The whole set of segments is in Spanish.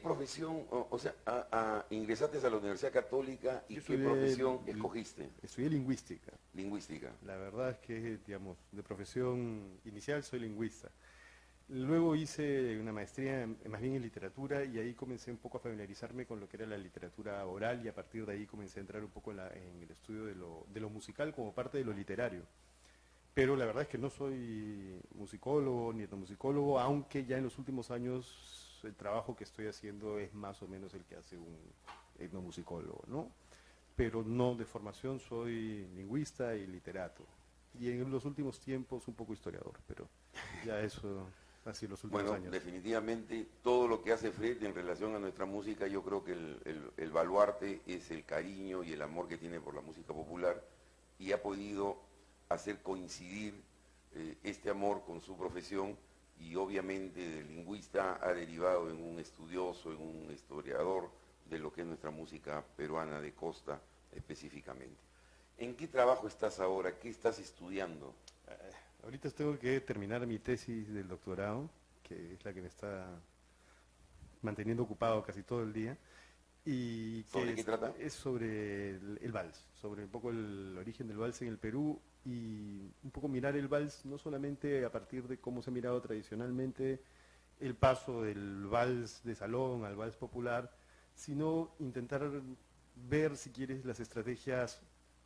profesión, o sea, ingresaste a la Universidad Católica y Yo qué profesión escogiste? estudié lingüística. Lingüística. La verdad es que, digamos, de profesión inicial soy lingüista. Luego hice una maestría más bien en literatura y ahí comencé un poco a familiarizarme con lo que era la literatura oral y a partir de ahí comencé a entrar un poco en el estudio de lo musical como parte de lo literario. Pero la verdad es que no soy musicólogo ni etnomusicólogo, aunque ya en los últimos años el trabajo que estoy haciendo es más o menos el que hace un etnomusicólogo, ¿no? Pero no de formación, soy lingüista y literato. Y en los últimos tiempos un poco historiador, pero ya eso ha sido los últimos Bueno, años. definitivamente todo lo que hace Fred en relación a nuestra música, yo creo que el baluarte es el cariño y el amor que tiene por la música popular y ha podido hacer coincidir este amor con su profesión y obviamente de lingüista ha derivado en un estudioso, en un historiador de lo que es nuestra música peruana de costa específicamente. ¿En qué trabajo estás ahora? ¿Qué estás estudiando? Ahorita tengo que terminar mi tesis del doctorado, que es la que me está manteniendo ocupado casi todo el día, y que ¿Sobre qué trata? es sobre el vals, sobre un poco el origen del vals en el Perú y un poco mirar el vals no solamente a partir de cómo se ha mirado tradicionalmente el paso del vals de salón al vals popular, sino intentar ver, si quieres, las estrategias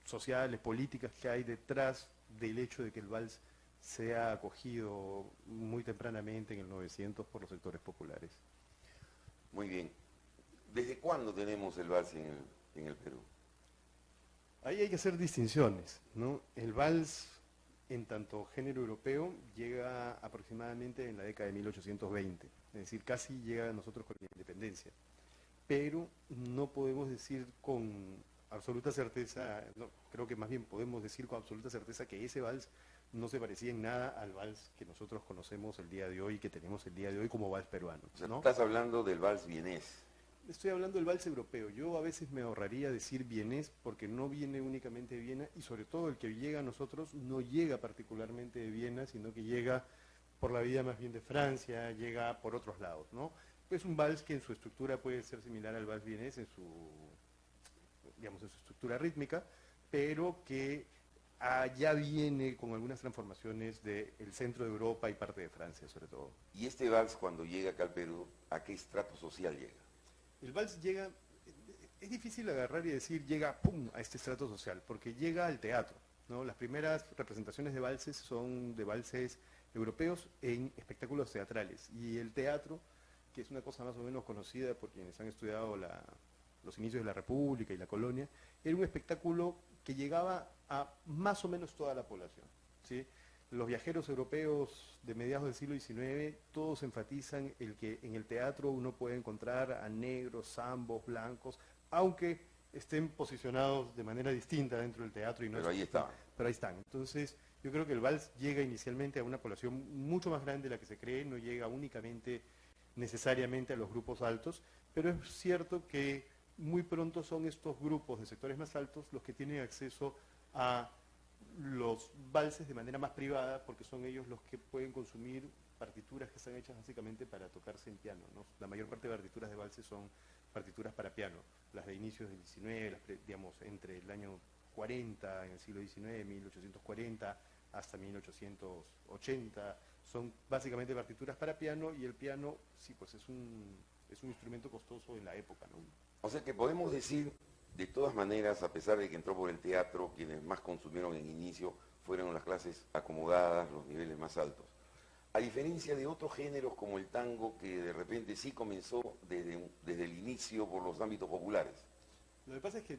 sociales, políticas que hay detrás del hecho de que el vals sea acogido muy tempranamente en el 900 por los sectores populares. Muy bien. ¿Desde cuándo tenemos el vals en el Perú? Ahí hay que hacer distinciones, ¿no? El vals, en tanto género europeo, llega aproximadamente en la década de 1820, es decir, casi llega a nosotros con la independencia. Pero no podemos decir con absoluta certeza, no, creo que más bien podemos decir con absoluta certeza que ese vals no se parecía en nada al vals que nosotros conocemos el día de hoy, que tenemos el día de hoy como vals peruano, O sea, ¿no? estás hablando del vals vienés. Estoy hablando del vals europeo. Yo a veces me ahorraría decir vienés porque no viene únicamente de Viena y sobre todo el que llega a nosotros no llega particularmente de Viena, sino que llega por la vía más bien de Francia, llega por otros lados, ¿no? Es un vals que en su estructura puede ser similar al vals vienés en su, digamos, en su estructura rítmica, pero que ya viene con algunas transformaciones del centro de Europa y parte de Francia sobre todo. Y este vals cuando llega acá al Perú, ¿a qué estrato social llega? El vals llega, es difícil agarrar y decir llega pum a este estrato social, porque llega al teatro, ¿no? Las primeras representaciones de valses son de valses europeos en espectáculos teatrales. Y el teatro, que es una cosa más o menos conocida por quienes han estudiado los inicios de la República y la colonia, era un espectáculo que llegaba a más o menos toda la población, ¿sí? Los viajeros europeos de mediados del siglo XIX, todos enfatizan el que en el teatro uno puede encontrar a negros, zambos, blancos, aunque estén posicionados de manera distinta dentro del teatro y no Pero ahí están, estaban. pero ahí están. Entonces, yo creo que el vals llega inicialmente a una población mucho más grande de la que se cree, no llega únicamente necesariamente a los grupos altos, pero es cierto que muy pronto son estos grupos de sectores más altos los que tienen acceso a los valses de manera más privada porque son ellos los que pueden consumir partituras que están hechas básicamente para tocarse en piano, ¿no? La mayor parte de partituras de valses son partituras para piano, las de inicios del 19, digamos, entre el año 40, en el siglo XIX, 1840, hasta 1880, son básicamente partituras para piano y el piano, sí, pues es un instrumento costoso en la época, ¿no? O sea que podemos decir, de todas maneras, a pesar de que entró por el teatro, quienes más consumieron en inicio fueron las clases acomodadas, los niveles más altos. A diferencia de otros géneros como el tango, que de repente sí comenzó desde el inicio por los ámbitos populares. Lo que pasa es que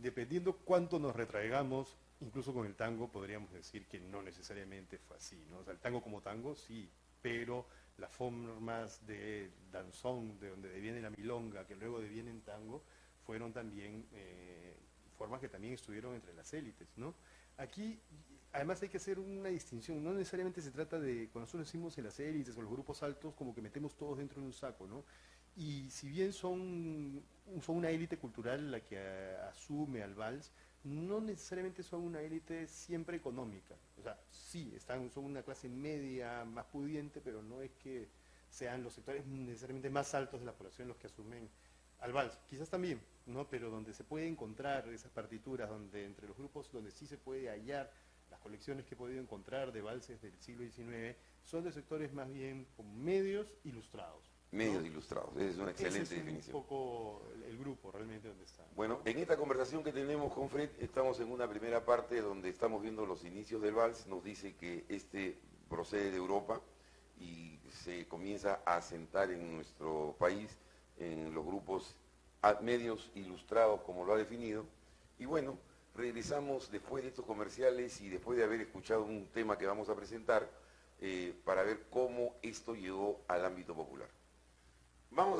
dependiendo cuánto nos retraigamos, incluso con el tango podríamos decir que no necesariamente fue así, ¿no? O sea, el tango como tango sí, pero las formas de danzón, de donde deviene la milonga, que luego deviene en tango, fueron también formas que también estuvieron entre las élites, ¿no? Aquí, además hay que hacer una distinción, no necesariamente se trata de, cuando nosotros decimos en las élites o los grupos altos, como que metemos todos dentro de un saco, ¿no? Y si bien son una élite cultural la que asume al vals, no necesariamente son una élite siempre económica. O sea, sí, son una clase media más pudiente, pero no es que sean los sectores necesariamente más altos de la población los que asumen al vals. Quizás también, ¿no? Pero donde se puede encontrar esas partituras, donde entre los grupos, donde sí se puede hallar las colecciones que he podido encontrar de valses del siglo XIX, son de sectores más bien como medios ilustrados. Medios ¿no? ilustrados, es una excelente Ese es definición. un poco el grupo realmente donde está. Bueno, en esta conversación que tenemos con Fred, estamos en una primera parte donde estamos viendo los inicios del vals. Nos dice que este procede de Europa y se comienza a asentar en nuestro país en los grupos medios ilustrados, como lo ha definido. Y bueno, regresamos después de estos comerciales y después de haber escuchado un tema que vamos a presentar para ver cómo esto llegó al ámbito popular. Vamos a